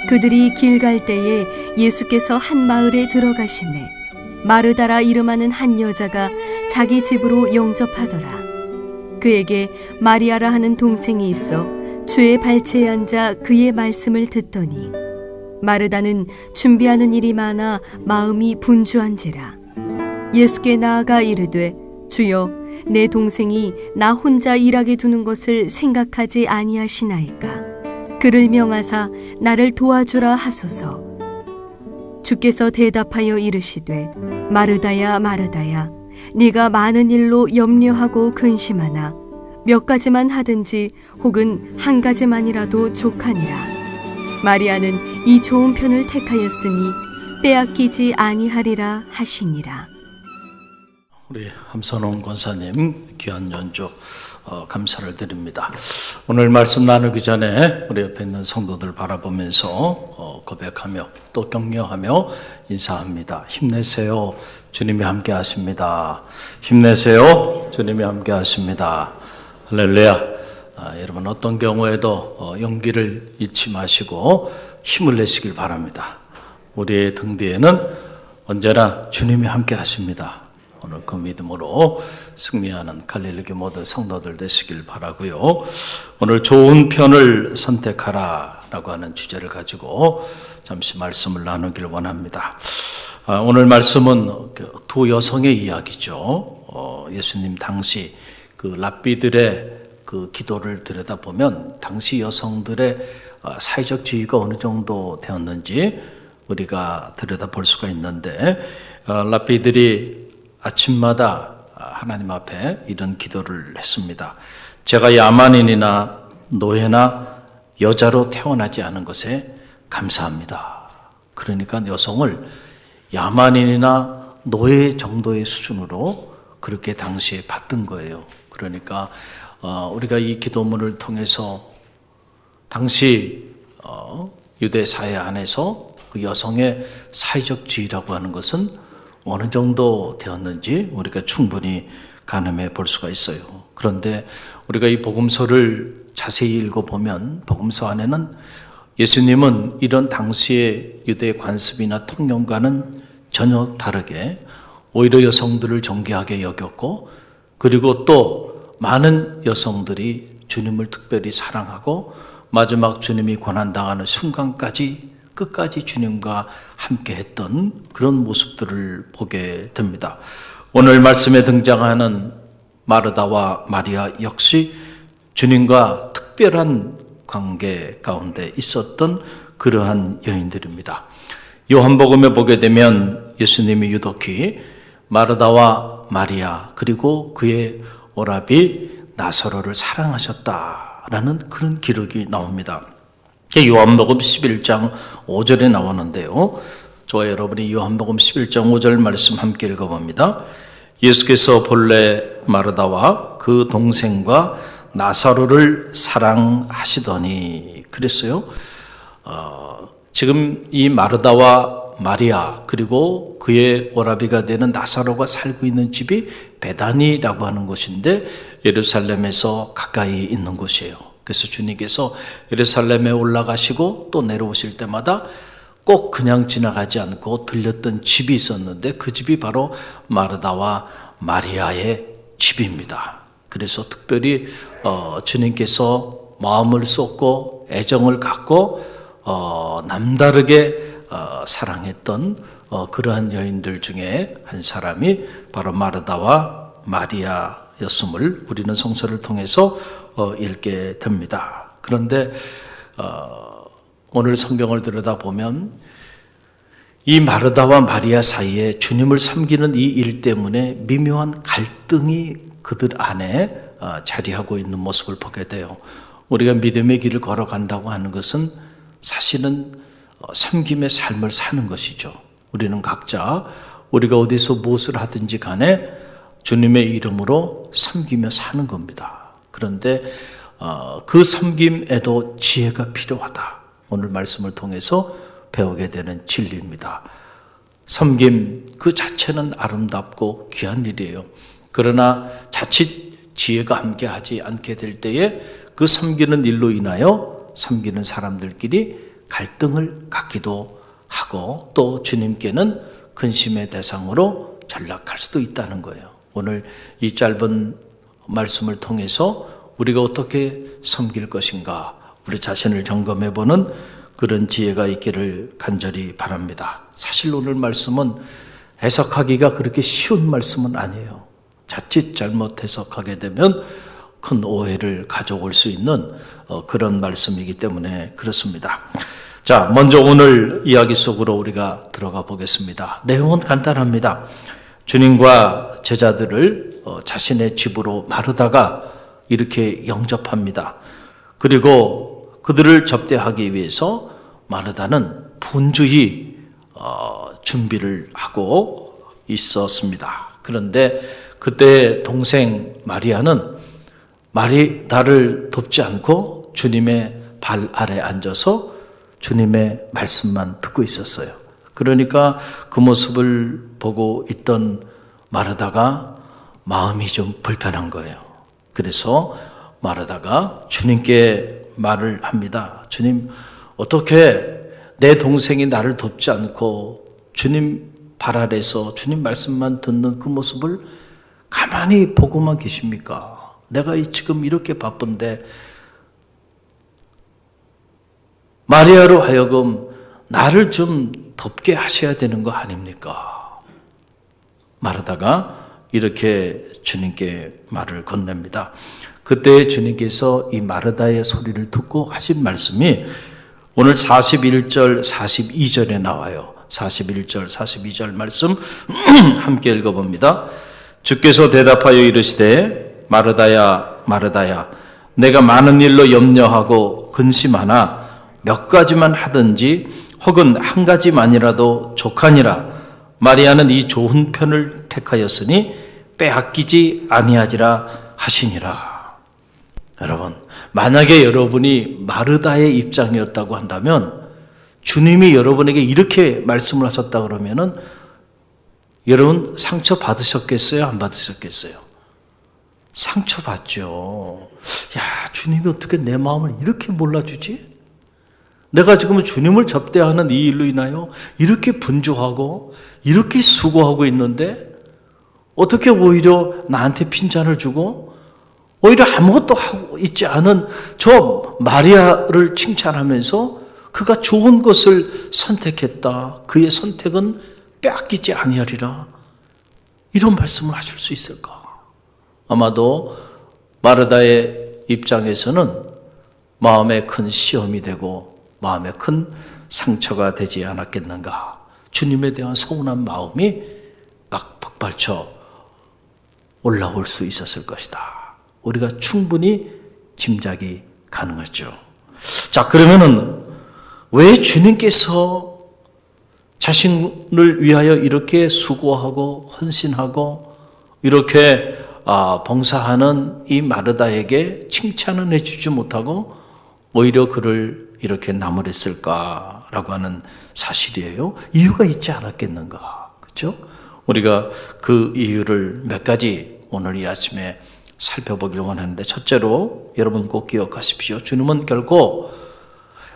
그들이 길 갈 때에 예수께서 한 마을에 들어가시매 마르다라 이름하는 한 여자가 자기 집으로 영접하더라. 그에게 마리아라 하는 동생이 있어 주의 발치에 앉아 그의 말씀을 듣더니 마르다는 준비하는 일이 많아 마음이 분주한지라. 예수께 나아가 이르되 주여, 내 동생이 나 혼자 일하게 두는 것을 생각하지 아니하시나이까. 그를 명하사 나를 도와주라 하소서. 주께서 대답하여 이르시되 마르다야 마르다야, 네가 많은 일로 염려하고 근심하나 몇 가지만 하든지 혹은 한 가지만이라도 족하니라. 마리아는 이 좋은 편을 택하였으니 빼앗기지 아니하리라 하시니라. 우리 함선홍 권사님 귀한 연주 감사를 드립니다. 오늘 말씀 나누기 전에 우리 옆에 있는 성도들 바라보면서 고백하며 또 격려하며 인사합니다. 힘내세요. 주님이 함께 하십니다. 힘내세요. 주님이 함께 하십니다. 할렐루야. 여러분 어떤 경우에도 용기를 잃지 마시고 힘을 내시길 바랍니다. 우리의 등 뒤에는 언제나 주님이 함께 하십니다. 오늘 그 믿음으로 승리하는 갈릴리 모든 성도들 되시길 바라고요. 오늘 좋은 편을 선택하라 라고 하는 주제를 가지고 잠시 말씀을 나누길 원합니다. 오늘 말씀은 두 여성의 이야기죠. 예수님 당시 그 랍비들의 그 기도를 들여다보면 당시 여성들의 사회적 지위가 어느 정도 되었는지 우리가 들여다볼 수가 있는데, 랍비들이 아침마다 하나님 앞에 이런 기도를 했습니다. 제가 야만인이나 노예나 여자로 태어나지 않은 것에 감사합니다. 그러니까 여성을 야만인이나 노예 정도의 수준으로 그렇게 당시에 봤던 거예요. 그러니까 우리가 이 기도문을 통해서 당시 유대 사회 안에서 그 여성의 사회적 지위라고 하는 것은 어느 정도 되었는지 우리가 충분히 가늠해 볼 수가 있어요. 그런데 우리가 이 복음서를 자세히 읽어보면 복음서 안에는 예수님은 이런 당시의 유대 관습이나 통념과는 전혀 다르게 오히려 여성들을 존귀하게 여겼고, 그리고 또 많은 여성들이 주님을 특별히 사랑하고 마지막 주님이 고난당하는 순간까지 끝까지 주님과 함께 했던 그런 모습들을 보게 됩니다. 오늘 말씀에 등장하는 마르다와 마리아 역시 주님과 특별한 관계 가운데 있었던 그러한 여인들입니다. 요한복음에 보게 되면 예수님이 유독히 마르다와 마리아 그리고 그의 오라비 나사로를 사랑하셨다라는 그런 기록이 나옵니다. 요한복음 11장 5절에 나오는데요. 저와 여러분이 요한복음 11장 5절 말씀 함께 읽어봅니다. 예수께서 본래 마르다와 그 동생과 나사로를 사랑하시더니 그랬어요. 지금 이 마르다와 마리아 그리고 그의 오라비가 되는 나사로가 살고 있는 집이 베다니라고 하는 곳인데 예루살렘에서 가까이 있는 곳이에요. 그래서 주님께서 예루살렘에 올라가시고 또 내려오실 때마다 꼭 그냥 지나가지 않고 들렸던 집이 있었는데 그 집이 바로 마르다와 마리아의 집입니다. 그래서 특별히 주님께서 마음을 쏟고 애정을 갖고 남다르게 사랑했던 그러한 여인들 중에 한 사람이 바로 마르다와 마리아였음을 우리는 성서를 통해서 읽게 됩니다. 그런데 오늘 성경을 들여다보면 이 마르다와 마리아 사이에 주님을 섬기는 이 일 때문에 미묘한 갈등이 그들 안에 자리하고 있는 모습을 보게 돼요. 우리가 믿음의 길을 걸어간다고 하는 것은 사실은 섬김의 삶을 사는 것이죠. 우리는 각자 우리가 어디서 무엇을 하든지 간에 주님의 이름으로 섬기며 사는 겁니다. 그런데 그 섬김에도 지혜가 필요하다. 오늘 말씀을 통해서 배우게 되는 진리입니다. 섬김 그 자체는 아름답고 귀한 일이에요. 그러나 자칫 지혜가 함께하지 않게 될 때에 그 섬기는 일로 인하여 섬기는 사람들끼리 갈등을 갖기도 하고 또 주님께는 근심의 대상으로 전락할 수도 있다는 거예요. 오늘 이 짧은 말씀을 통해서 우리가 어떻게 섬길 것인가 우리 자신을 점검해보는 그런 지혜가 있기를 간절히 바랍니다. 사실 오늘 말씀은 해석하기가 그렇게 쉬운 말씀은 아니에요. 자칫 잘못 해석하게 되면 큰 오해를 가져올 수 있는 그런 말씀이기 때문에 그렇습니다. 자, 먼저 오늘 이야기 속으로 우리가 들어가 보겠습니다. 내용은 간단합니다. 주님과 제자들을 자신의 집으로 마르다가 이렇게 영접합니다. 그리고 그들을 접대하기 위해서 마르다는 분주히 준비를 하고 있었습니다. 그런데 그때 동생 마리아는 나를 돕지 않고 주님의 발 아래 앉아서 주님의 말씀만 듣고 있었어요. 그러니까 그 모습을 보고 있던 마르다가 마음이 좀 불편한 거예요. 그래서 마르다가 주님께 말을 합니다. 주님, 어떻게 내 동생이 나를 돕지 않고 주님 발 아래서 주님 말씀만 듣는 그 모습을 가만히 보고만 계십니까? 내가 지금 이렇게 바쁜데 마리아로 하여금 나를 좀 돕게 하셔야 되는 거 아닙니까? 마르다가 이렇게 주님께 말을 건넵니다. 그때 주님께서 이 마르다의 소리를 듣고 하신 말씀이 오늘 41절, 42절에 나와요. 41절, 42절 말씀 함께 읽어봅니다. 주께서 대답하여 이르시되 마르다야, 마르다야, 내가 많은 일로 염려하고 근심하나 몇 가지만 하든지 혹은 한 가지만이라도 족하니라. 마리아는 이 좋은 편을 택하였으니 빼앗기지 아니하지라 하시니라. 여러분, 만약에 여러분이 마르다의 입장이었다고 한다면 주님이 여러분에게 이렇게 말씀을 하셨다 그러면은 여러분 상처 받으셨겠어요? 안 받으셨겠어요? 상처 받죠. 야, 주님이 어떻게 내 마음을 이렇게 몰라주지? 내가 지금 주님을 접대하는 이 일로 인하여 이렇게 분주하고 이렇게 수고하고 있는데 어떻게 오히려 나한테 핀잔을 주고 오히려 아무것도 하고 있지 않은 저 마리아를 칭찬하면서 그가 좋은 것을 선택했다. 그의 선택은 빼앗기지 아니하리라. 이런 말씀을 하실 수 있을까? 아마도 마르다의 입장에서는 마음에 큰 시험이 되고 마음에 큰 상처가 되지 않았겠는가. 주님에 대한 서운한 마음이 막 폭발쳐 올라올 수 있었을 것이다. 우리가 충분히 짐작이 가능하죠. 자, 그러면은 왜 주님께서 자신을 위하여 이렇게 수고하고 헌신하고 이렇게 봉사하는 이 마르다에게 칭찬은 해주지 못하고 오히려 그를 이렇게 나무랬을까라고 하는 사실이에요. 이유가 있지 않았겠는가. 그렇죠? 우리가 그 이유를 몇 가지 오늘 이 아침에 살펴보기를 원하는데, 첫째로 여러분 꼭 기억하십시오. 주님은 결코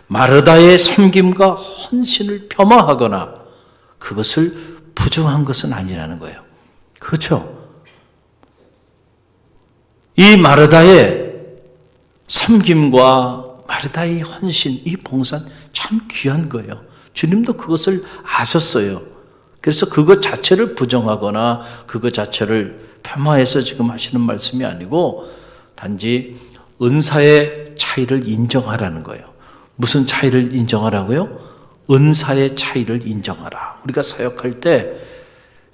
마르다의 섬김과 헌신을 폄하하거나 그것을 부정한 것은 아니라는 거예요. 그렇죠? 이 마르다의 섬김과 마르다의 헌신, 이 봉사는 참 귀한 거예요. 주님도 그것을 아셨어요. 그래서 그것 자체를 부정하거나 그것 자체를 폄하해서 지금 하시는 말씀이 아니고 단지 은사의 차이를 인정하라는 거예요. 무슨 차이를 인정하라고요? 은사의 차이를 인정하라. 우리가 사역할 때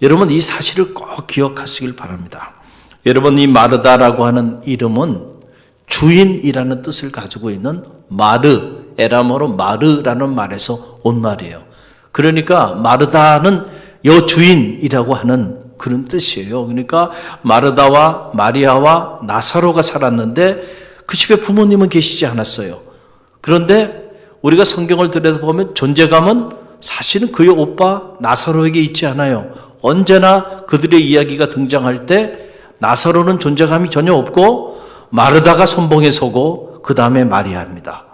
여러분 이 사실을 꼭 기억하시길 바랍니다. 여러분 이 마르다라고 하는 이름은 주인이라는 뜻을 가지고 있는 마르, 에라모로 마르라는 말에서 온 말이에요. 그러니까 마르다는 여주인이라고 하는 그런 뜻이에요. 그러니까 마르다와 마리아와 나사로가 살았는데 그 집에 부모님은 계시지 않았어요. 그런데 우리가 성경을 들여다보면 존재감은 사실은 그의 오빠 나사로에게 있지 않아요. 언제나 그들의 이야기가 등장할 때 나사로는 존재감이 전혀 없고 마르다가 선봉에 서고 그 다음에 마리아입니다.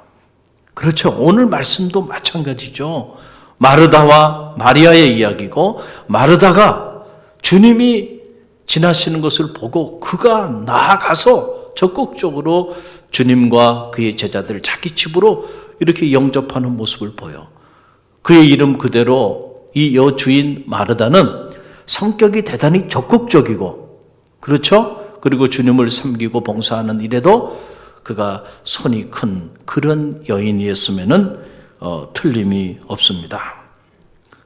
그렇죠. 오늘 말씀도 마찬가지죠. 마르다와 마리아의 이야기고, 마르다가 주님이 지나시는 것을 보고 그가 나아가서 적극적으로 주님과 그의 제자들 자기 집으로 이렇게 영접하는 모습을 보여. 그의 이름 그대로 이 여주인 마르다는 성격이 대단히 적극적이고, 그렇죠? 그리고 주님을 섬기고 봉사하는 일에도 그가 손이 큰 그런 여인이었으면은 틀림이 없습니다.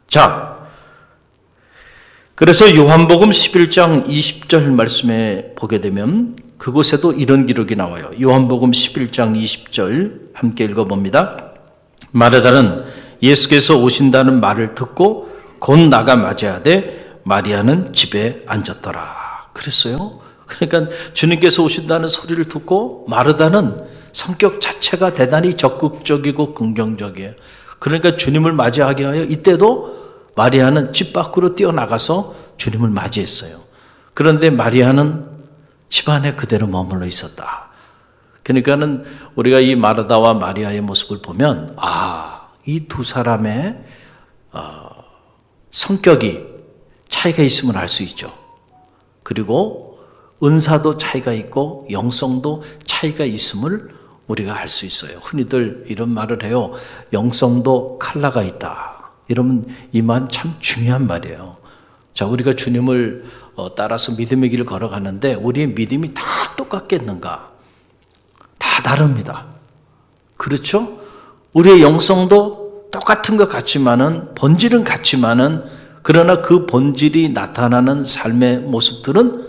자, 그래서 요한복음 11장 20절 말씀에 보게 되면 그곳에도 이런 기록이 나와요. 요한복음 11장 20절 함께 읽어봅니다. 마르다는 예수께서 오신다는 말을 듣고 곧 나가 맞이하되 마리아는 집에 앉았더라. 그랬어요. 그러니까 주님께서 오신다는 소리를 듣고 마르다는 성격 자체가 대단히 적극적이고 긍정적이에요. 그러니까 주님을 맞이하게 하여 이때도 마리아는 집 밖으로 뛰어나가서 주님을 맞이했어요. 그런데 마리아는 집 안에 그대로 머물러 있었다. 그러니까는 우리가 이 마르다와 마리아의 모습을 보면 이 두 사람의 성격이 차이가 있음을 알 수 있죠. 그리고 은사도 차이가 있고 영성도 차이가 있음을 우리가 알 수 있어요. 흔히들 이런 말을 해요. 영성도 칼라가 있다. 이러면 이 말 참 중요한 말이에요. 자, 우리가 주님을 따라서 믿음의 길을 걸어가는데 우리의 믿음이 다 똑같겠는가? 다 다릅니다. 그렇죠? 우리의 영성도 똑같은 것 같지만은, 본질은 같지만은, 그러나 그 본질이 나타나는 삶의 모습들은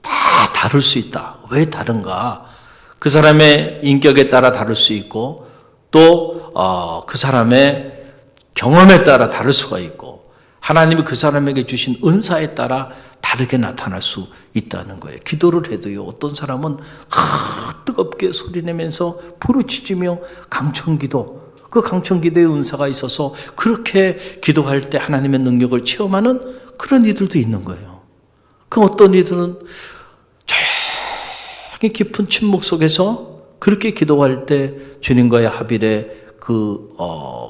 다 다를 수 있다. 왜 다른가? 그 사람의 인격에 따라 다를 수 있고, 또 그 사람의 경험에 따라 다를 수가 있고, 하나님이 그 사람에게 주신 은사에 따라 다르게 나타날 수 있다는 거예요. 기도를 해도요, 어떤 사람은 뜨겁게 소리내면서 부르짖으며 강청기도, 그 강청기도의 은사가 있어서 그렇게 기도할 때 하나님의 능력을 체험하는 그런 이들도 있는 거예요. 그 어떤 이들은 조용히 깊은 침묵 속에서 그렇게 기도할 때 주님과의 합일의 그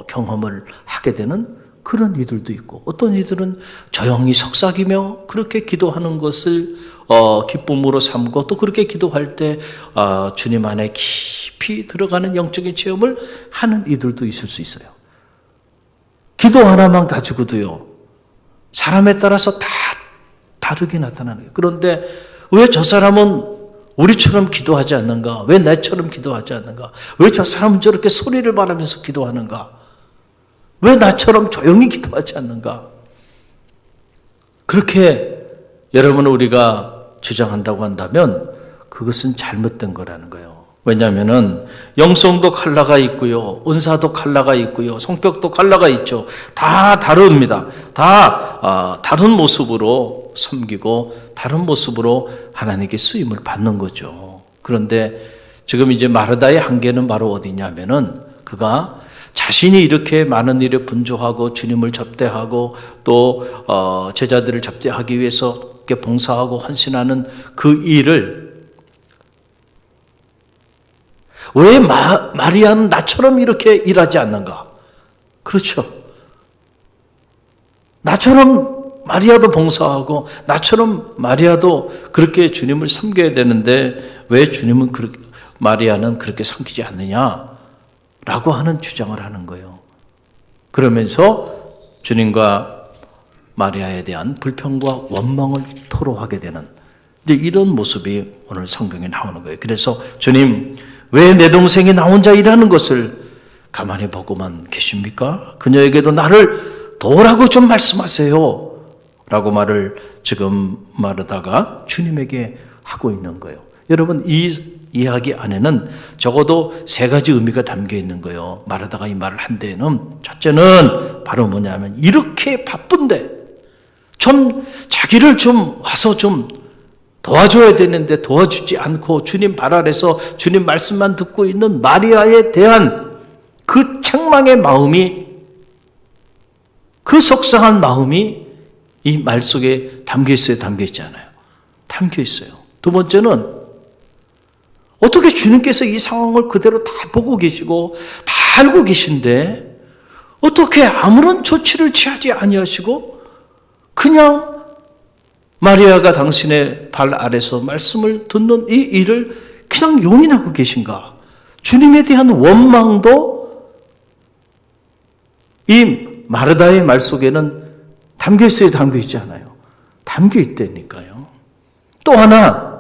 경험을 하게 되는 그런 이들도 있고, 어떤 이들은 조용히 속삭이며 그렇게 기도하는 것을 기쁨으로 삼고, 또 그렇게 기도할 때 주님 안에 깊이 들어가는 영적인 체험을 하는 이들도 있을 수 있어요. 기도 하나만 가지고도요, 사람에 따라서 다 다르게 나타나는 거예요. 그런데 왜 저 사람은 우리처럼 기도하지 않는가? 왜 나처럼 기도하지 않는가? 왜 저 사람은 저렇게 소리를 바라면서 기도하는가? 왜 나처럼 조용히 기도하지 않는가? 그렇게 여러분 우리가 주장한다고 한다면 그것은 잘못된 거라는 거예요. 왜냐하면은 영성도 칼라가 있고요, 은사도 칼라가 있고요, 성격도 칼라가 있죠. 다 다릅니다. 다 다른 모습으로 섬기고 다른 모습으로 하나님께 쓰임을 받는 거죠. 그런데 지금 이제 마르다의 한계는 바로 어디냐면은 그가 자신이 이렇게 많은 일에 분주하고 주님을 접대하고 또 제자들을 접대하기 위해서 이렇게 봉사하고 헌신하는 그 일을 왜 마리아는 나처럼 이렇게 일하지 않는가? 그렇죠. 나처럼 마리아도 봉사하고 나처럼 마리아도 그렇게 주님을 섬겨야 되는데 왜 주님은 그렇게, 마리아는 그렇게 섬기지 않느냐? 라고 하는 주장을 하는 거예요. 그러면서 주님과 마리아에 대한 불평과 원망을 토로하게 되는 이제 이런 모습이 오늘 성경에 나오는 거예요. 그래서 주님, 왜 내 동생이 나 혼자 일하는 것을 가만히 보고만 계십니까? 그녀에게도 나를 도우라고 좀 말씀하세요. 라고 말을 지금 마르다가 주님에게 하고 있는 거예요. 여러분, 이 이야기 안에는 적어도 세 가지 의미가 담겨 있는 거예요. 마르다가 이 말을 한 데에는 첫째는 바로 뭐냐면 이렇게 바쁜데 좀 자기를 좀 와서 좀 도와줘야 되는데 도와주지 않고 주님 발 아래서 주님 말씀만 듣고 있는 마리아에 대한 그 책망의 마음이, 그 속상한 마음이 이 말 속에 담겨 있어요, 담겨 있지 않아요? 담겨 있어요. 두 번째는 어떻게 주님께서 이 상황을 그대로 다 보고 계시고 다 알고 계신데 어떻게 아무런 조치를 취하지 아니하시고 그냥 마리아가 당신의 발 아래서 말씀을 듣는 이 일을 그냥 용인하고 계신가? 주님에 대한 원망도 이 마르다의 말 속에는 담겨 있어요, 담겨 있지 않아요? 담겨 있다니까요. 또 하나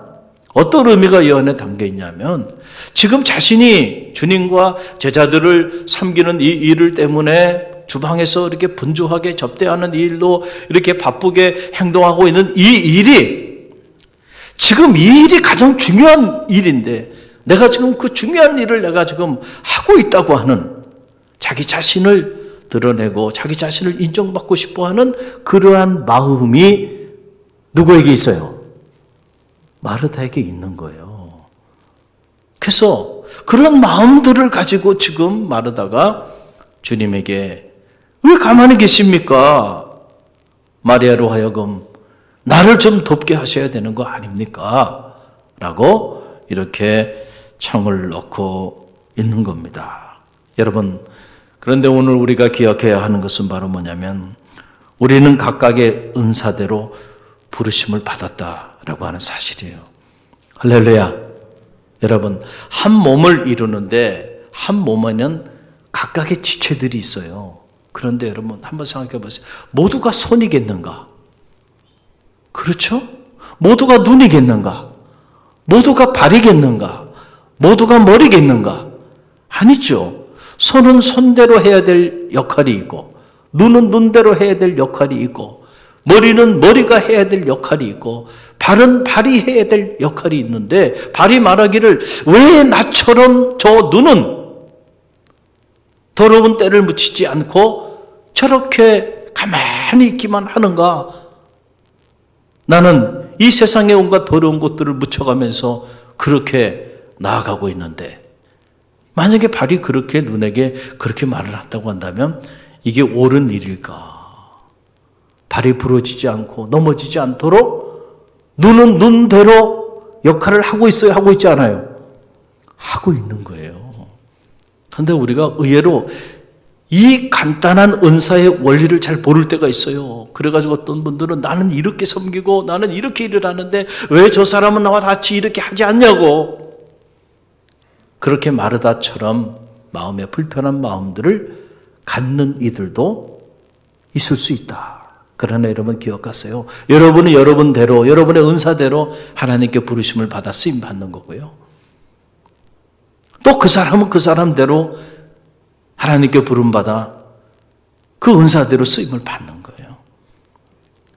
어떤 의미가 이 안에 담겨 있냐면 지금 자신이 주님과 제자들을 섬기는 이 일을 때문에 주방에서 이렇게 분주하게 접대하는 이 일로 이렇게 바쁘게 행동하고 있는 이 일이 지금 이 일이 가장 중요한 일인데 내가 지금 그 중요한 일을 내가 지금 하고 있다고 하는 자기 자신을 드러내고 자기 자신을 인정받고 싶어하는 그러한 마음이 누구에게 있어요? 마르다에게 있는 거예요. 그래서 그런 마음들을 가지고 지금 마르다가 주님에게 왜 가만히 계십니까? 마리아로 하여금 나를 좀 돕게 하셔야 되는 거 아닙니까? 라고 이렇게 청을 넣고 있는 겁니다. 여러분, 그런데 오늘 우리가 기억해야 하는 것은 바로 뭐냐면 우리는 각각의 은사대로 부르심을 받았다라고 하는 사실이에요. 할렐루야. 여러분, 한 몸을 이루는데 한 몸에는 각각의 지체들이 있어요. 그런데 여러분 한번 생각해 보세요. 모두가 손이겠는가? 그렇죠? 모두가 눈이겠는가? 모두가 발이겠는가? 모두가 머리겠는가? 아니죠. 손은 손대로 해야 될 역할이 있고 눈은 눈대로 해야 될 역할이 있고 머리는 머리가 해야 될 역할이 있고 발은 발이 해야 될 역할이 있는데 발이 말하기를 왜 나처럼 저 눈은 더러운 때를 묻히지 않고 저렇게 가만히 있기만 하는가? 나는 이 세상에 온갖 더러운 것들을 묻혀가면서 그렇게 나아가고 있는데 만약에 발이 그렇게 눈에게 그렇게 말을 한다고 한다면 이게 옳은 일일까? 발이 부러지지 않고 넘어지지 않도록 눈은 눈대로 역할을 하고 있어요? 하고 있지 않아요? 하고 있는 거예요. 그런데 우리가 의외로 이 간단한 은사의 원리를 잘 모를 때가 있어요. 그래가지고 어떤 분들은 나는 이렇게 섬기고 나는 이렇게 일을 하는데 왜 저 사람은 나와 같이 이렇게 하지 않냐고. 그렇게 마르다처럼 마음에 불편한 마음들을 갖는 이들도 있을 수 있다. 그러나 여러분 기억하세요. 여러분은 여러분대로 여러분의 은사대로 하나님께 부르심을 받아 쓰임 받는 거고요. 또 그 사람은 그 사람대로 하나님께 부름받아 그 은사대로 쓰임을 받는 거예요.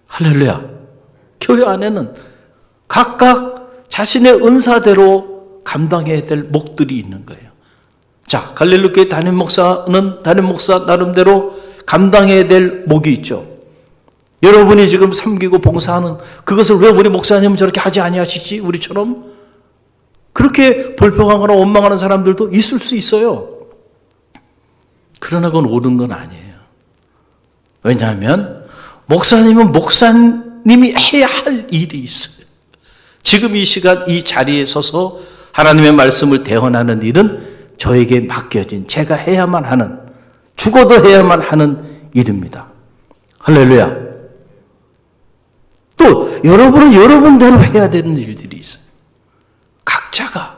할렐루야. 교회 안에는 각각 자신의 은사대로 감당해야 될 목들이 있는 거예요. 자, 갈릴리교회 담임 목사는 담임 목사 나름대로 감당해야 될 목이 있죠. 여러분이 지금 섬기고 봉사하는 그것을 왜 우리 목사님은 저렇게 하지 아니하시지? 우리처럼 그렇게 불평하거나 원망하는 사람들도 있을 수 있어요. 그러나 그건 옳은 건 아니에요. 왜냐하면 목사님은 목사님이 해야 할 일이 있어요. 지금 이 시간 이 자리에 서서 하나님의 말씀을 대언하는 일은 저에게 맡겨진 제가 해야만 하는 죽어도 해야만 하는 일입니다. 할렐루야. 또 여러분은 여러분대로 해야 되는 일들이 있어요. 각자가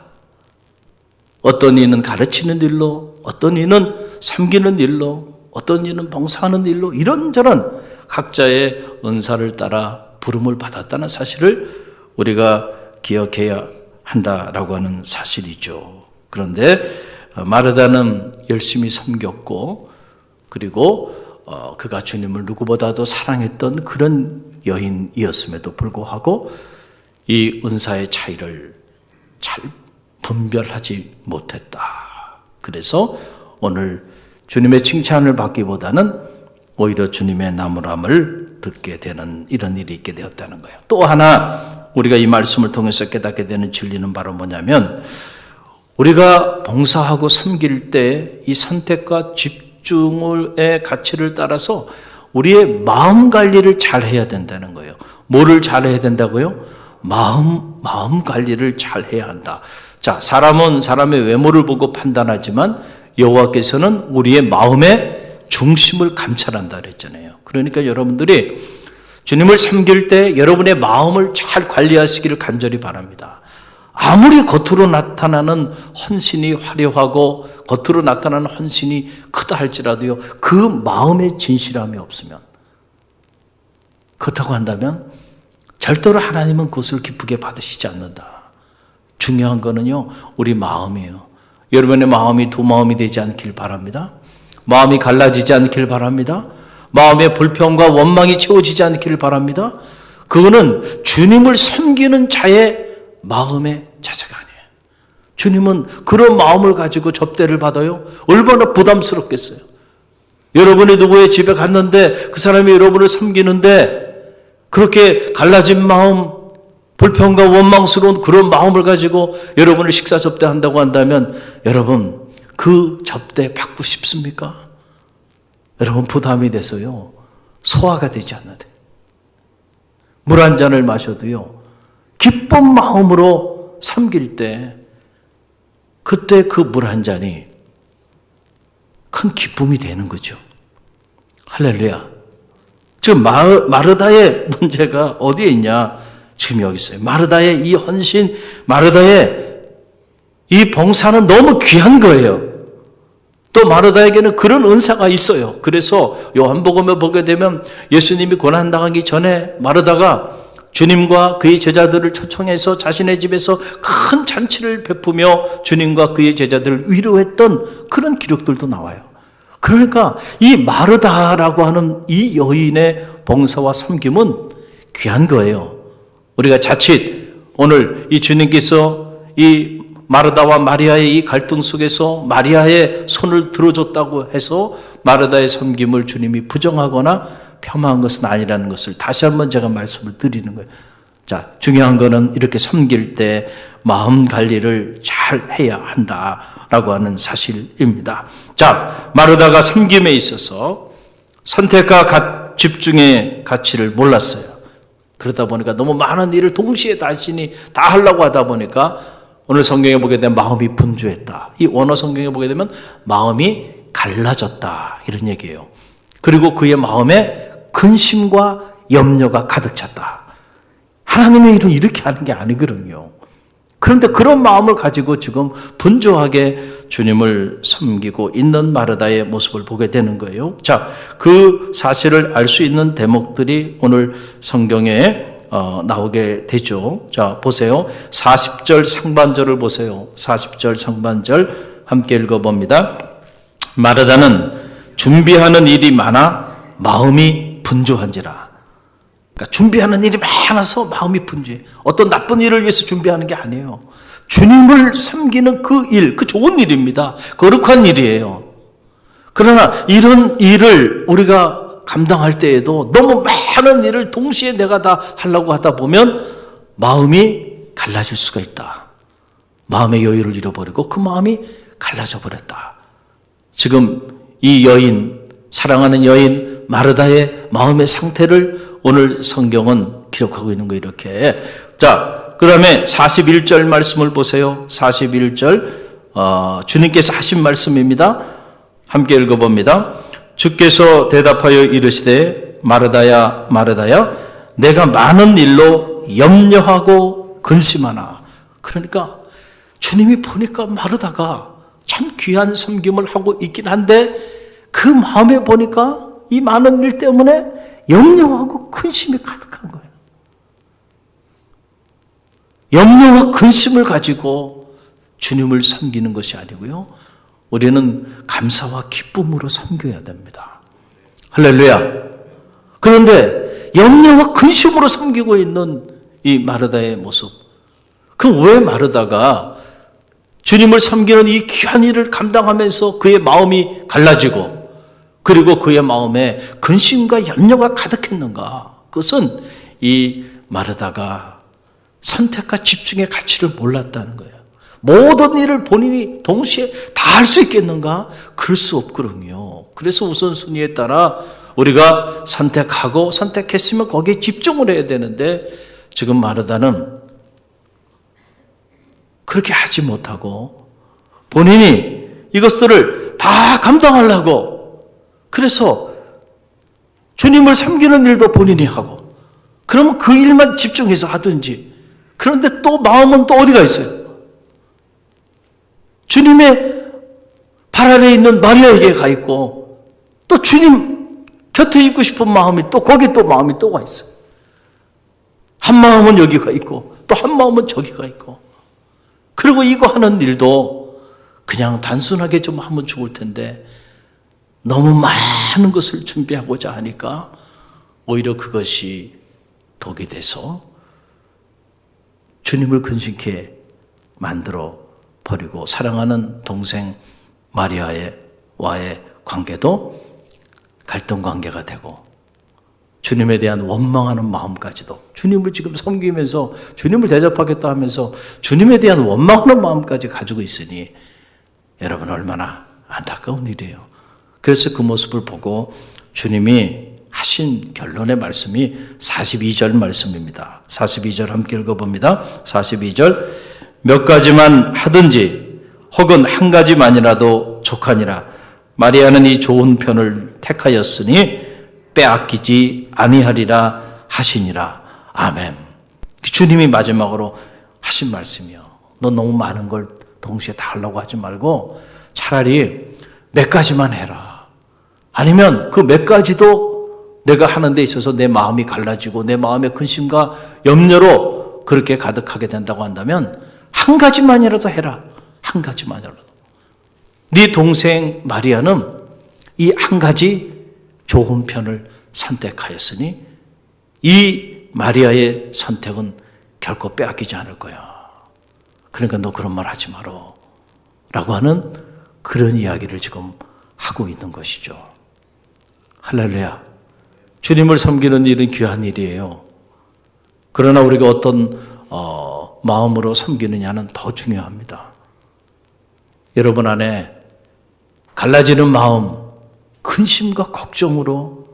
어떤 이는 가르치는 일로 어떤 이는 섬기는 일로 어떤 이는 봉사하는 일로 이런저런 각자의 은사를 따라 부름을 받았다는 사실을 우리가 기억해야 한다라고 하는 사실이죠. 그런데 마르다는 열심히 섬겼고 그리고 그가 주님을 누구보다도 사랑했던 그런 여인이었음에도 불구하고 이 은사의 차이를 잘 분별하지 못했다. 그래서 오늘 주님의 칭찬을 받기보다는 오히려 주님의 나무람을 듣게 되는 이런 일이 있게 되었다는 거예요. 또 하나 우리가 이 말씀을 통해서 깨닫게 되는 진리는 바로 뭐냐면 우리가 봉사하고 섬길 때 이 선택과 집중의 가치를 따라서 우리의 마음 관리를 잘 해야 된다는 거예요. 뭐를 잘 해야 된다고요? 마음 관리를 잘 해야 한다. 자, 사람은 사람의 외모를 보고 판단하지만 여호와께서는 우리의 마음의 중심을 감찰한다 그랬잖아요. 그러니까 여러분들이 주님을 섬길 때 여러분의 마음을 잘 관리하시기를 간절히 바랍니다. 아무리 겉으로 나타나는 헌신이 화려하고 겉으로 나타나는 헌신이 크다 할지라도요, 그 마음의 진실함이 없으면, 그렇다고 한다면 절대로 하나님은 그것을 기쁘게 받으시지 않는다. 중요한 거는요, 우리 마음이에요. 여러분의 마음이 두 마음이 되지 않길 바랍니다. 마음이 갈라지지 않길 바랍니다. 마음의 불평과 원망이 채워지지 않길 바랍니다. 그거는 주님을 섬기는 자의 마음의 자세가 아니에요. 주님은 그런 마음을 가지고 접대를 받아요? 얼마나 부담스럽겠어요. 여러분이 누구의 집에 갔는데 그 사람이 여러분을 섬기는데 그렇게 갈라진 마음, 불평과 원망스러운 그런 마음을 가지고 여러분을 식사 접대한다고 한다면 여러분 그 접대 받고 싶습니까? 여러분 부담이 돼서요, 소화가 되지 않는데, 물 한 잔을 마셔도요, 기쁜 마음으로 섬길 때 그때 그 물 한 잔이 큰 기쁨이 되는 거죠. 할렐루야. 지금 마르다의 문제가 어디에 있냐? 지금 여기 있어요. 마르다의 이 헌신, 마르다의 이 봉사는 너무 귀한 거예요. 또 마르다에게는 그런 은사가 있어요. 그래서 요한복음에 보게 되면 예수님이 고난당하기 전에 마르다가 주님과 그의 제자들을 초청해서 자신의 집에서 큰 잔치를 베푸며 주님과 그의 제자들을 위로했던 그런 기록들도 나와요. 그러니까 이 마르다라고 하는 이 여인의 봉사와 섬김은 귀한 거예요. 우리가 자칫 오늘 이 주님께서 이 마르다와 마리아의 이 갈등 속에서 마리아의 손을 들어줬다고 해서 마르다의 섬김을 주님이 부정하거나 폄하한 것은 아니라는 것을 다시 한번 제가 말씀을 드리는 거예요. 자, 중요한 거는 이렇게 섬길 때 마음 관리를 잘 해야 한다라고 하는 사실입니다. 자, 마르다가 섬김에 있어서 선택과 집중의 가치를 몰랐어요. 그러다 보니까 너무 많은 일을 동시에 자신이 다 하려고 하다 보니까 오늘 성경에 보게 되면 마음이 분주했다. 이 원어 성경에 보게 되면 마음이 갈라졌다. 이런 얘기예요. 그리고 그의 마음에 근심과 염려가 가득 찼다. 하나님의 일은 이렇게 하는 게 아니거든요. 그런데 그런 마음을 가지고 지금 분주하게 주님을 섬기고 있는 마르다의 모습을 보게 되는 거예요. 자, 그 사실을 알 수 있는 대목들이 오늘 성경에 나오게 되죠. 자, 보세요. 40절 상반절을 보세요. 40절 상반절 함께 읽어봅니다. 마르다는 준비하는 일이 많아 마음이 분주한지라. 그러니까 준비하는 일이 많아서 마음이 분주해. 어떤 나쁜 일을 위해서 준비하는 게 아니에요. 주님을 섬기는 그 일, 그 좋은 일입니다. 거룩한 일이에요. 그러나 이런 일을 우리가 감당할 때에도 너무 많은 일을 동시에 내가 다 하려고 하다 보면 마음이 갈라질 수가 있다. 마음의 여유를 잃어버리고 그 마음이 갈라져 버렸다. 지금 이 여인, 사랑하는 여인 마르다의 마음의 상태를 오늘 성경은 기록하고 있는 거예요. 이렇게. 자, 그 다음에 41절 말씀을 보세요. 41절 주님께서 하신 말씀입니다. 함께 읽어봅니다. 주께서 대답하여 이르시되 마르다야 마르다야 내가 많은 일로 염려하고 근심하나. 그러니까 주님이 보니까 마르다가 참 귀한 섬김을 하고 있긴 한데 그 마음에 보니까 이 많은 일 때문에 염려하고 근심이 가득한 거예요. 염려와 근심을 가지고 주님을 섬기는 것이 아니고요, 우리는 감사와 기쁨으로 섬겨야 됩니다. 할렐루야. 그런데 염려와 근심으로 섬기고 있는 이 마르다의 모습. 그럼 왜 마르다가 주님을 섬기는 이 귀한 일을 감당하면서 그의 마음이 갈라지고 그리고 그의 마음에 근심과 염려가 가득했는가? 그것은 이 마르다가 선택과 집중의 가치를 몰랐다는 거예요. 모든 일을 본인이 동시에 다 할 수 있겠는가? 그럴 수 없거든요. 그래서 우선순위에 따라 우리가 선택하고 선택했으면 거기에 집중을 해야 되는데 지금 마르다는 그렇게 하지 못하고 본인이 이것들을 다 감당하려고. 그래서 주님을 섬기는 일도 본인이 하고, 그러면 그 일만 집중해서 하든지. 그런데 또 마음은 또 어디가 있어요? 주님의 발 아래에 있는 마리아에게 가 있고, 또 주님 곁에 있고 싶은 마음이 또 거기 또 마음이 또 가 있어요. 한 마음은 여기가 있고 또 한 마음은 저기가 있고. 그리고 이거 하는 일도 그냥 단순하게 좀 하면 좋을 텐데 너무 많은 것을 준비하고자 하니까 오히려 그것이 독이 돼서 주님을 근심케 만들어 버리고, 사랑하는 동생 마리아와의 관계도 갈등 관계가 되고, 주님에 대한 원망하는 마음까지도, 주님을 지금 섬기면서 주님을 대접하겠다 하면서 주님에 대한 원망하는 마음까지 가지고 있으니 여러분 얼마나 안타까운 일이에요. 그래서 그 모습을 보고 주님이 하신 결론의 말씀이 42절 말씀입니다. 42절 함께 읽어봅니다. 42절, 몇 가지만 하든지 혹은 한 가지만이라도 족하니라. 마리아는 이 좋은 편을 택하였으니 빼앗기지 아니하리라 하시니라. 아멘. 주님이 마지막으로 하신 말씀이요. 너 너무 많은 걸 동시에 다 하려고 하지 말고 차라리 몇 가지만 해라. 아니면 그 몇 가지도 내가 하는 데 있어서 내 마음이 갈라지고 내 마음의 근심과 염려로 그렇게 가득하게 된다고 한다면 한 가지만이라도 해라. 한 가지만이라도. 네 동생 마리아는 이 한 가지 좋은 편을 선택하였으니 이 마리아의 선택은 결코 빼앗기지 않을 거야. 그러니까 너 그런 말 하지 마라. 라고 하는 그런 이야기를 지금 하고 있는 것이죠. 할렐루야. 주님을 섬기는 일은 귀한 일이에요. 그러나 우리가 어떤 마음으로 섬기느냐는 더 중요합니다. 여러분 안에 갈라지는 마음, 근심과 걱정으로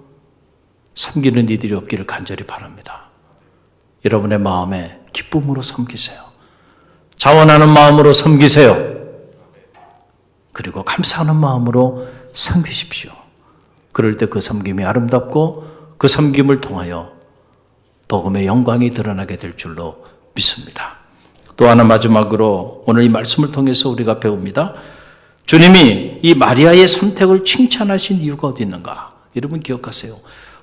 섬기는 이들이 없기를 간절히 바랍니다. 여러분의 마음에 기쁨으로 섬기세요. 자원하는 마음으로 섬기세요. 그리고 감사하는 마음으로 섬기십시오. 그럴 때 그 섬김이 아름답고 그 섬김을 통하여 복음의 영광이 드러나게 될 줄로 믿습니다. 또 하나 마지막으로 오늘 이 말씀을 통해서 우리가 배웁니다. 주님이 이 마리아의 선택을 칭찬하신 이유가 어디 있는가? 여러분 기억하세요.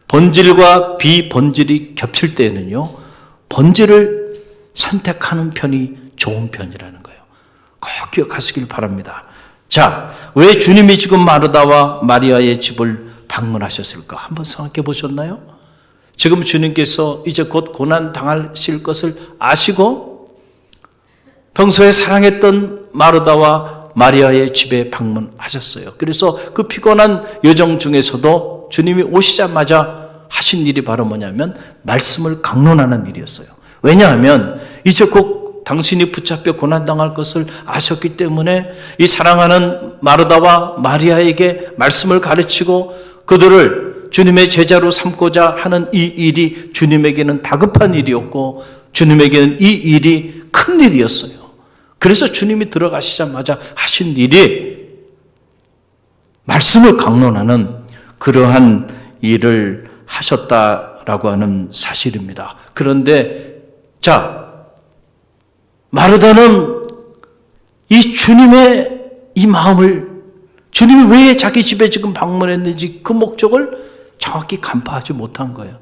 본질과 비본질이 겹칠 때에는요, 본질을 선택하는 편이 좋은 편이라는 거예요. 꼭 기억하시길 바랍니다. 자, 왜 주님이 지금 마르다와 마리아의 집을 방문하셨을까? 한번 생각해 보셨나요? 지금 주님께서 이제 곧 고난 당하실 것을 아시고 평소에 사랑했던 마르다와 마리아의 집에 방문하셨어요. 그래서 그 피곤한 여정 중에서도 주님이 오시자마자 하신 일이 바로 뭐냐면 말씀을 강론하는 일이었어요. 왜냐하면 이제 곧 당신이 붙잡혀 고난당할 것을 아셨기 때문에 이 사랑하는 마르다와 마리아에게 말씀을 가르치고 그들을 주님의 제자로 삼고자 하는 이 일이 주님에게는 다급한 일이었고 주님에게는 이 일이 큰 일이었어요. 그래서 주님이 들어가시자마자 하신 일이 말씀을 강론하는 그러한 일을 하셨다라고 하는 사실입니다. 그런데 자, 마르다는 이 주님의 이 마음을, 주님이 왜 자기 집에 지금 방문했는지 그 목적을 정확히 간파하지 못한 거예요.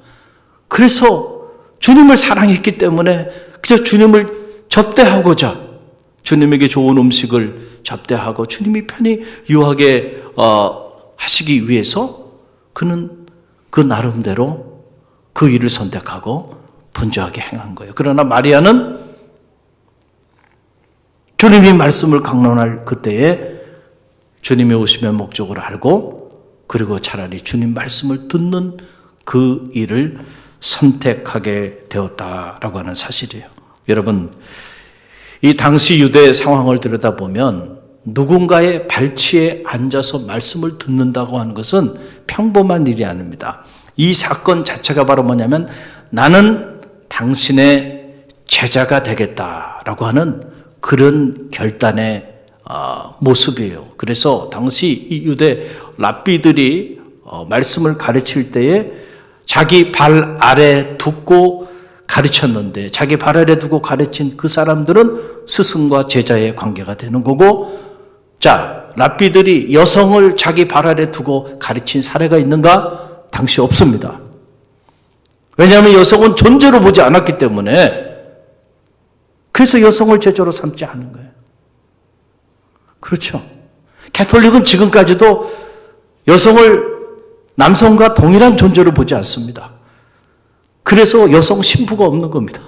그래서 주님을 사랑했기 때문에 그저 주님을 접대하고자 주님에게 좋은 음식을 접대하고 주님이 편히 유하게 하시기 위해서 그는 그 나름대로 그 일을 선택하고 분주하게 행한 거예요. 그러나 마리아는 주님이 말씀을 강론할 그때에 주님이 오심의 목적을 알고 그리고 차라리 주님 말씀을 듣는 그 일을 선택하게 되었다라고 하는 사실이에요. 여러분, 이 당시 유대 상황을 들여다보면 누군가의 발치에 앉아서 말씀을 듣는다고 하는 것은 평범한 일이 아닙니다. 이 사건 자체가 바로 뭐냐면 나는 당신의 제자가 되겠다라고 하는 그런 결단의 모습이에요. 그래서 당시 이 유대 랍비들이 말씀을 가르칠 때에 자기 발 아래 두고 가르쳤는데, 자기 발 아래 두고 가르친 그 사람들은 스승과 제자의 관계가 되는 거고, 자, 랍비들이 여성을 자기 발 아래 두고 가르친 사례가 있는가? 당시 없습니다. 왜냐하면 여성은 존재로 보지 않았기 때문에, 그래서 여성을 제자로 삼지 않은 거예요. 그렇죠. 가톨릭은 지금까지도 여성을 남성과 동일한 존재로 보지 않습니다. 그래서 여성 신부가 없는 겁니다.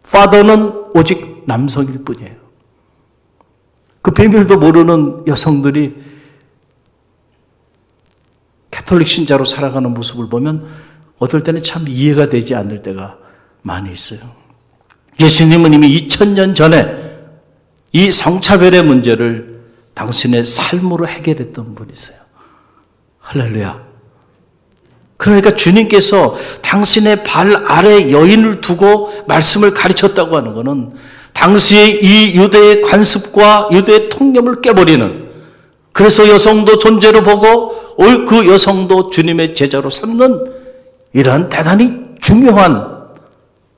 파더는 오직 남성일 뿐이에요. 그 비밀도 모르는 여성들이 가톨릭 신자로 살아가는 모습을 보면 어떨 때는 참 이해가 되지 않을 때가 많이 있어요. 예수님은 이미 2000년 전에 이 성차별의 문제를 당신의 삶으로 해결했던 분이세요. 할렐루야. 그러니까 주님께서 당신의 발 아래 여인을 두고 말씀을 가르쳤다고 하는 것은 당시의 이 유대의 관습과 유대의 통념을 깨버리는, 그래서 여성도 존재로 보고 그 여성도 주님의 제자로 삼는 이러한 대단히 중요한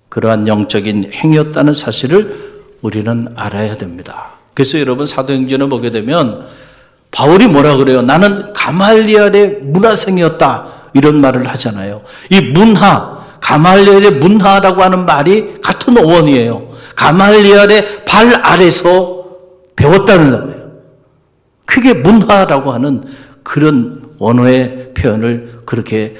그러한 영적인 행위였다는 사실을 우리는 알아야 됩니다. 그래서 여러분 사도행전을 보게 되면 바울이 뭐라 그래요? 나는 가말리엘의 문화생이었다, 이런 말을 하잖아요. 이 문화, 가말리엘의 문화라고 하는 말이 같은 어원이에요. 가말리엘의 발 아래서 배웠다는 거예요. 그게 문화라고 하는 그런 언어의 표현을 그렇게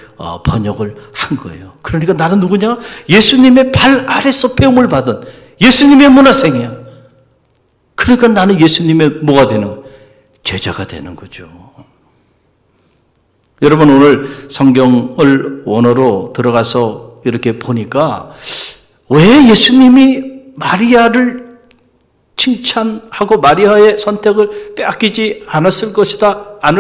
번역을 한 거예요. 그러니까 나는 누구냐? 예수님의 발 아래서 배움을 받은 예수님의 문화생이야. 그러니까 나는 예수님의 뭐가 되는 거예요? 제자가 되는 거죠. 여러분, 오늘 성경을 원어로 들어가서 이렇게 보니까 왜 예수님이 마리아를 칭찬하고 마리아의 선택을 빼앗기지 않을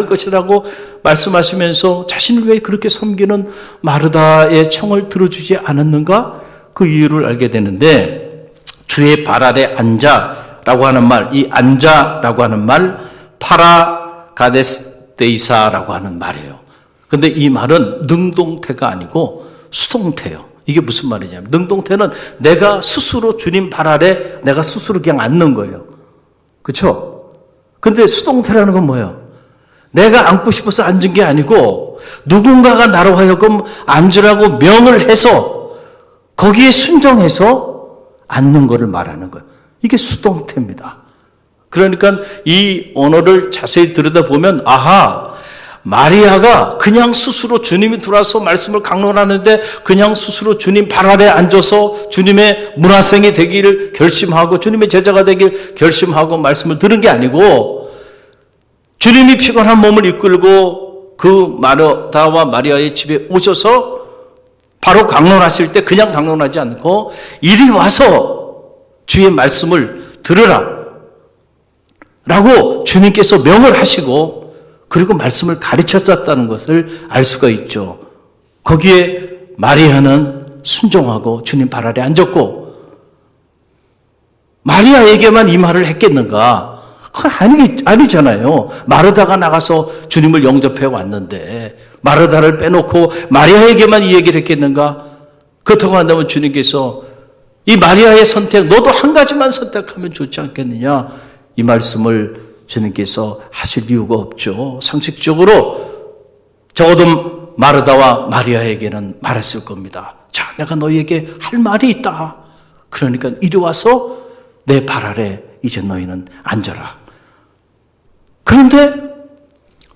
것이라고 말씀하시면서 자신을 왜 그렇게 섬기는 마르다의 청을 들어주지 않았는가? 그 이유를 알게 되는데, 주의 발 아래 앉아라고 하는 말, 이 앉아라고 하는 말, 파라가데스데이사라고 하는 말이에요. 근데 이 말은 능동태가 아니고 수동태예요. 이게 무슨 말이냐면, 능동태는 내가 스스로 주님 발 아래 내가 스스로 그냥 앉는 거예요. 그렇죠? 근데 수동태라는 건 뭐예요? 내가 앉고 싶어서 앉은 게 아니고 누군가가 나로 하여금 앉으라고 명을 해서 거기에 순종해서 앉는 거를 말하는 거예요. 이게 수동태입니다. 그러니까 이 언어를 자세히 들여다보면, 아하, 마리아가 그냥 스스로 주님이 들어와서 말씀을 강론하는데 그냥 스스로 주님 발 아래 앉아서 주님의 문화생이 되기를 결심하고 주님의 제자가 되기를 결심하고 말씀을 들은 게 아니고, 주님이 피곤한 몸을 이끌고 그 마르다와 마리아의 집에 오셔서 바로 강론하실 때 그냥 강론하지 않고 이리 와서 주의 말씀을 들으라 라고 주님께서 명을 하시고 그리고 말씀을 가르쳤다는 것을 알 수가 있죠. 거기에 마리아는 순종하고 주님 발 아래 앉았고, 마리아에게만 이 말을 했겠는가? 그건 아니잖아요. 마르다가 나가서 주님을 영접해 왔는데 마르다를 빼놓고 마리아에게만 이 얘기를 했겠는가? 그렇다고 한다면 주님께서 이 마리아의 선택, 너도 한 가지만 선택하면 좋지 않겠느냐? 이 말씀을 주님께서 하실 이유가 없죠. 상식적으로 적어도 마르다와 마리아에게는 말했을 겁니다. 자, 내가 너희에게 할 말이 있다. 그러니까 이리 와서 내 발 아래 이제 너희는 앉아라. 그런데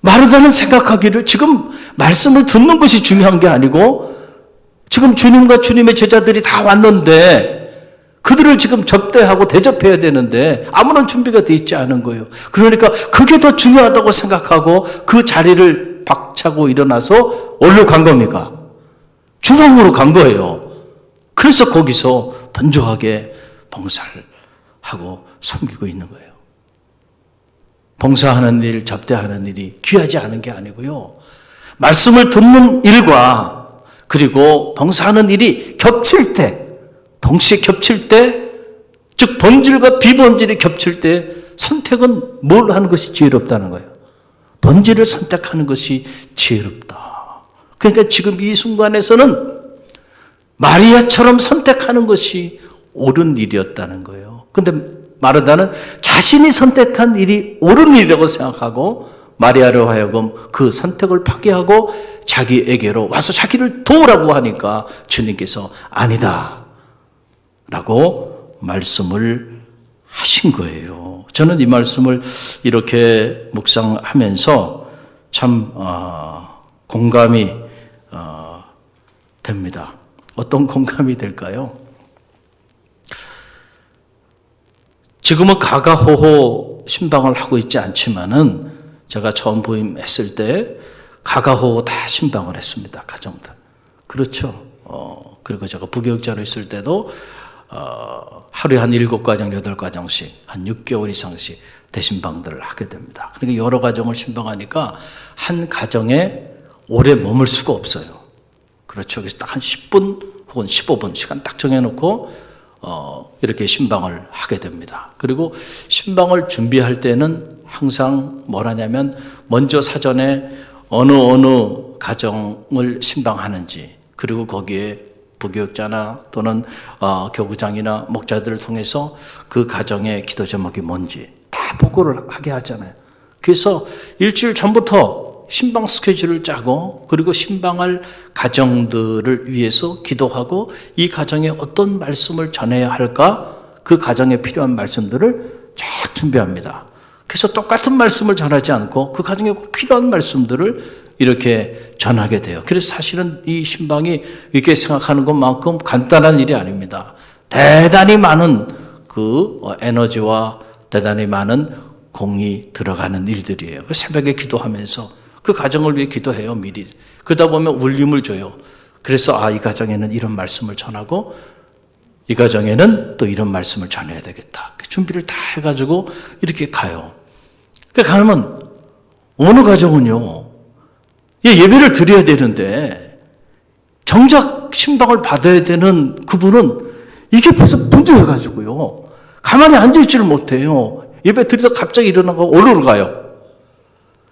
마르다는 생각하기를 지금 말씀을 듣는 것이 중요한 게 아니고 지금 주님과 주님의 제자들이 다 왔는데 그들을 지금 접대하고 대접해야 되는데 아무런 준비가 돼 있지 않은 거예요. 그러니까 그게 더 중요하다고 생각하고 그 자리를 박차고 일어나서 어디로 간 겁니까? 주방으로 간 거예요. 그래서 거기서 번jo하게 봉사를 하고 섬기고 있는 거예요. 봉사하는 일, 접대하는 일이 귀하지 않은 게 아니고요. 말씀을 듣는 일과 그리고 봉사하는 일이 겹칠 때, 동시에 겹칠 때 즉 본질과 비본질이 겹칠 때 선택은 뭘 하는 것이 지혜롭다는 거예요. 본질을 선택하는 것이 지혜롭다. 그러니까 지금 이 순간에서는 마리아처럼 선택하는 것이 옳은 일이었다는 거예요. 그런데 마르다는 자신이 선택한 일이 옳은 일이라고 생각하고 마리아로 하여금 그 선택을 파기하고 자기에게로 와서 자기를 도우라고 하니까 주님께서 아니다 라고 말씀을 하신 거예요. 저는 이 말씀을 이렇게 묵상하면서 참 공감이 됩니다. 어떤 공감이 될까요? 지금은 가가호호 신방을 하고 있지 않지만은 제가 처음 부임했을 때 가가호호 다 신방을 했습니다. 가정들. 그렇죠. 그리고 제가 부교육자로 있을 때도 하루에 한 7과정, 8과정씩 한 6개월 이상씩 대신방들을 하게 됩니다. 그러니까 여러 가정을 신방하니까 한 가정에 오래 머물 수가 없어요. 그렇죠. 그래서 딱 한 10분 혹은 15분 시간 딱 정해놓고 이렇게 신방을 하게 됩니다. 그리고 신방을 준비할 때는 항상 뭘 하냐면 먼저 사전에 어느 가정을 신방하는지 그리고 거기에 부교육자나 또는 교구장이나 목자들을 통해서 그 가정의 기도 제목이 뭔지 다 보고를 하게 하잖아요. 그래서 일주일 전부터 신방 스케줄을 짜고 그리고 신방할 가정들을 위해서 기도하고 이 가정에 어떤 말씀을 전해야 할까 그 가정에 필요한 말씀들을 쫙 준비합니다. 그래서 똑같은 말씀을 전하지 않고 그 가정에 꼭 필요한 말씀들을 이렇게 전하게 돼요. 그래서 사실은 이 신방이 이렇게 생각하는 것만큼 간단한 일이 아닙니다. 대단히 많은 그 에너지와 대단히 많은 공이 들어가는 일들이에요. 새벽에 기도하면서 그 가정을 위해 기도해요, 미리. 그러다 보면 울림을 줘요. 그래서 이 가정에는 이런 말씀을 전하고 이 가정에는 또 이런 말씀을 전해야 되겠다. 준비를 다 해가지고 이렇게 가요. 가면 어느 가정은요, 예배를 드려야 되는데 정작 신방을 받아야 되는 그분은 이게 벌써 분주해가지고요. 가만히 앉아있지를 못해요. 예배 드리다 갑자기 일어나고 어디로 가요?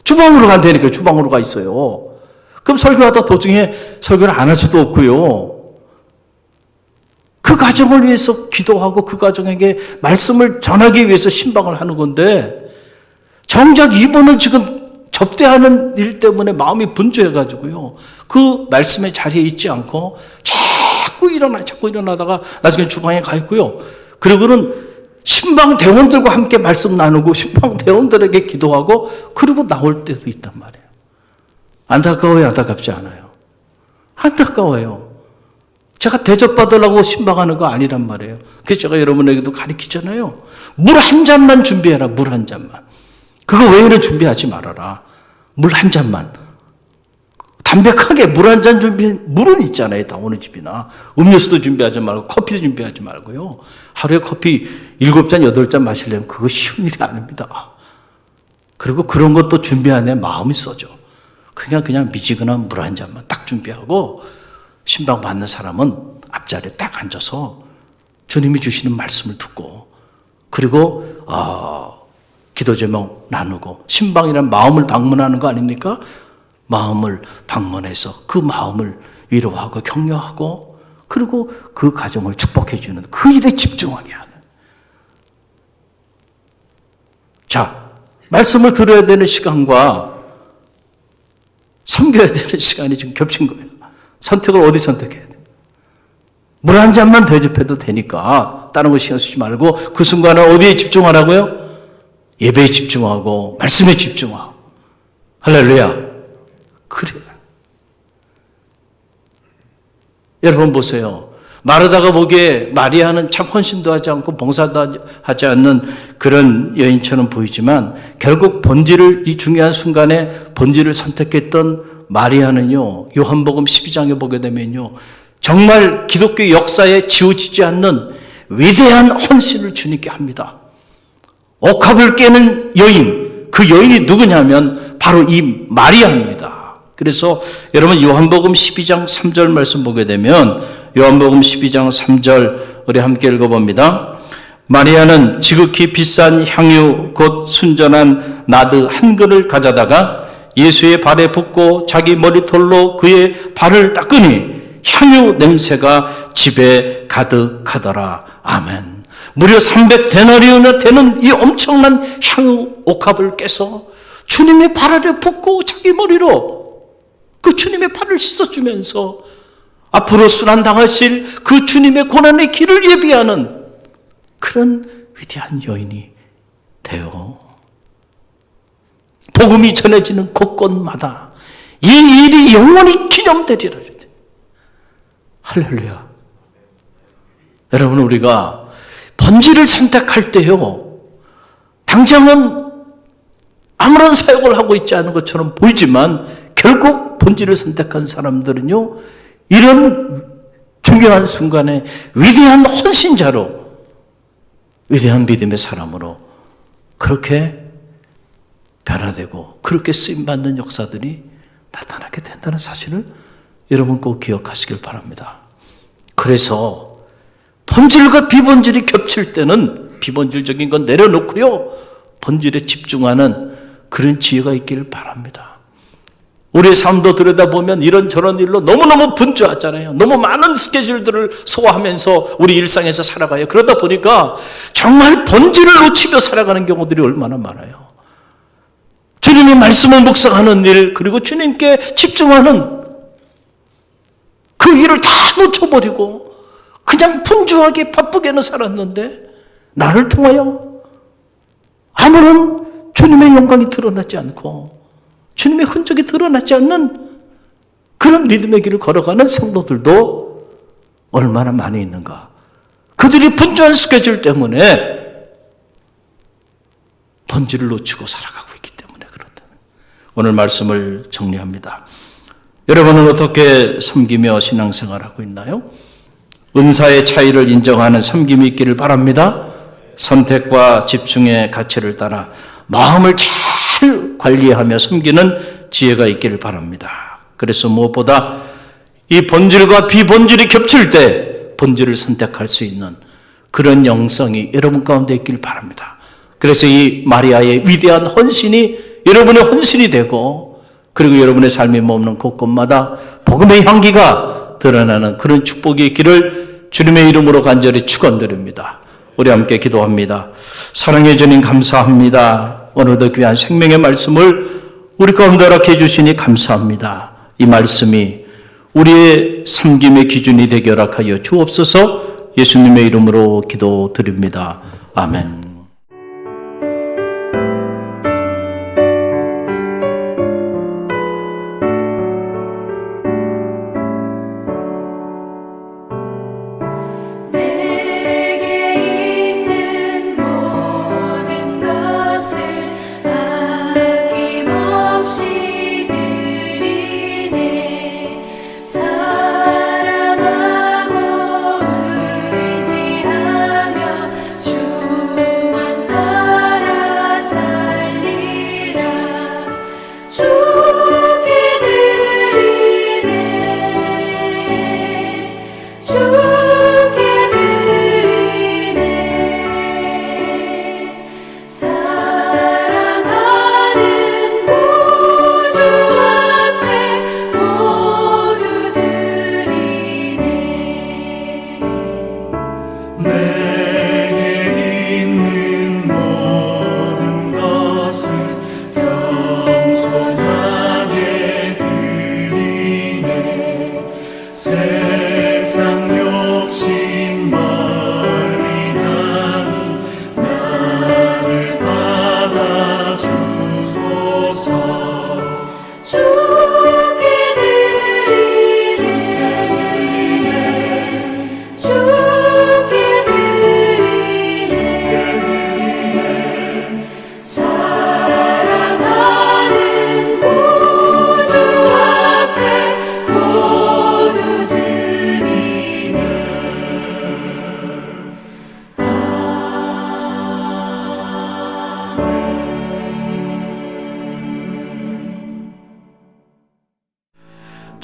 주방으로 간다니까요. 주방으로 가 있어요. 그럼 설교하다 도중에 설교를 안 할 수도 없고요. 그 가정을 위해서 기도하고 그 가정에게 말씀을 전하기 위해서 신방을 하는 건데 정작 이분은 지금 접대하는 일 때문에 마음이 분주해가지고요. 그 말씀의 자리에 있지 않고 자꾸 일어나다가 나중에 주방에 가 있고요. 그리고는 신방 대원들과 함께 말씀 나누고 신방 대원들에게 기도하고 그리고 나올 때도 있단 말이에요. 안타까워요? 안타깝지 않아요? 안타까워요. 제가 대접받으려고 신방하는 거 아니란 말이에요. 그래서 제가 여러분에게도 가르치잖아요. 물 한 잔만 준비해라. 물 한 잔만. 그거 외에는 준비하지 말아라. 물 한 잔만. 담백하게 물 한 잔 물은 있잖아요. 다 어느 집이나. 음료수도 준비하지 말고 커피도 준비하지 말고요. 하루에 커피 7잔, 8잔 마시려면 그거 쉬운 일이 아닙니다. 그리고 그런 것도 준비하는 데 마음이 써죠. 그냥 미지근한 물 한 잔만 딱 준비하고 신방 받는 사람은 앞자리에 딱 앉아서 주님이 주시는 말씀을 듣고 그리고 기도 제목 나누고 신방이란 마음을 방문하는 거 아닙니까? 마음을 방문해서 그 마음을 위로하고 격려하고 그리고 그 가정을 축복해 주는 그 일에 집중하게 하는. 자, 말씀을 들어야 되는 시간과 섬겨야 되는 시간이 지금 겹친 거예요. 선택을 어디 선택해야 돼? 물 한 잔만 대접해도 되니까 다른 거 신경 쓰지 말고 그 순간은 어디에 집중하라고요? 예배에 집중하고 말씀에 집중하고. 할렐루야. 그래. 여러분 보세요. 마르다가 보기에 마리아는 참 헌신도 하지 않고 봉사도 하지 않는 그런 여인처럼 보이지만 결국 이 중요한 순간에 본질을 선택했던 마리아는요, 요한복음 12장에 보게 되면요, 정말 기독교 역사에 지워지지 않는 위대한 헌신을 주님께 합니다. 옥합을 깨는 여인, 그 여인이 누구냐면 바로 이 마리아입니다. 그래서 여러분 요한복음 12장 3절 말씀 보게 되면 요한복음 12장 3절 우리 함께 읽어봅니다. 마리아는 지극히 비싼 향유 곧 순전한 나드 한 근을 가져다가 예수의 발에 붓고 자기 머리털로 그의 발을 닦으니 향유 냄새가 집에 가득하더라. 아멘. 무려 300데나리온이나 되는 이 엄청난 향유 옥합을 깨서 주님의 발 아래 붓고 자기 머리로 그 주님의 발을 씻어주면서 앞으로 순환당하실 그 주님의 고난의 길을 예비하는 그런 위대한 여인이 되어 복음이 전해지는 곳곳마다 이 일이 영원히 기념되리라. 할렐루야. 여러분, 우리가 번지를 선택할 때요, 당장은 아무런 사역을 하고 있지 않은 것처럼 보이지만 결국 번지를 선택한 사람들은요, 이런 중요한 순간에 위대한 헌신자로, 위대한 믿음의 사람으로 그렇게 변화되고 그렇게 쓰임받는 역사들이 나타나게 된다는 사실을 여러분 꼭 기억하시길 바랍니다. 그래서 본질과 비본질이 겹칠 때는 비본질적인 건 내려놓고요, 본질에 집중하는 그런 지혜가 있기를 바랍니다. 우리의 삶도 들여다보면 이런저런 일로 너무너무 분주하잖아요. 너무 많은 스케줄들을 소화하면서 우리 일상에서 살아가요. 그러다 보니까 정말 본질을 놓치며 살아가는 경우들이 얼마나 많아요. 주님의 말씀을 묵상하는 일, 그리고 주님께 집중하는 그 일을 다 놓쳐버리고 그냥 분주하게 바쁘게는 살았는데 나를 통하여 아무런 주님의 영광이 드러나지 않고 주님의 흔적이 드러나지 않는 그런 믿음의 길을 걸어가는 성도들도 얼마나 많이 있는가. 그들이 분주한 스케줄 때문에 본질을 놓치고 살아가고 있기 때문에 그렇다는, 오늘 말씀을 정리합니다. 여러분은 어떻게 섬기며 신앙생활하고 있나요? 은사의 차이를 인정하는 섬김이 있기를 바랍니다. 선택과 집중의 가치를 따라 마음을 잘 관리하며 섬기는 지혜가 있기를 바랍니다. 그래서 무엇보다 이 본질과 비본질이 겹칠 때 본질을 선택할 수 있는 그런 영성이 여러분 가운데 있기를 바랍니다. 그래서 이 마리아의 위대한 헌신이 여러분의 헌신이 되고, 그리고 여러분의 삶이 머무는 곳곳마다 복음의 향기가 드러나는 그런 축복의 길을 주님의 이름으로 간절히 축원드립니다. 우리 함께 기도합니다. 사랑해 주님 감사합니다. 오늘도 귀한 생명의 말씀을 우리 가운데 허락해 주시니 감사합니다. 이 말씀이 우리의 섬김의 기준이 되게 허락하여 주옵소서. 예수님의 이름으로 기도드립니다. 아멘.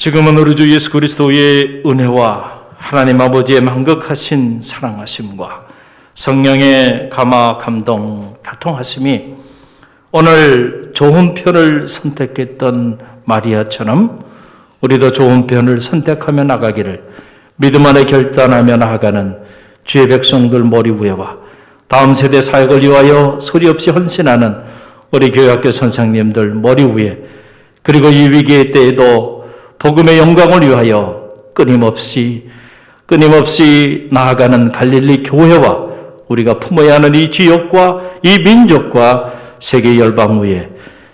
지금은 우리 주 예수 그리스도의 은혜와 하나님 아버지의 만극하신 사랑하심과 성령의 감화, 감동, 교통하심이 오늘 좋은 편을 선택했던 마리아처럼 우리도 좋은 편을 선택하며 나가기를 믿음 안에 결단하며 나아가는 주의 백성들 머리 위에와 다음 세대 사역을 위하여 소리 없이 헌신하는 우리 교회학교 선생님들 머리 위에, 그리고 이 위기의 때에도 복음의 영광을 위하여 끊임없이 나아가는 갈릴리 교회와 우리가 품어야 하는 이 지역과 이 민족과 세계 열방 위에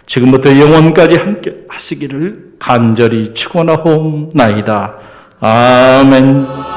지금부터 영원까지 함께 하시기를 간절히 축원하옵나이다. 아멘.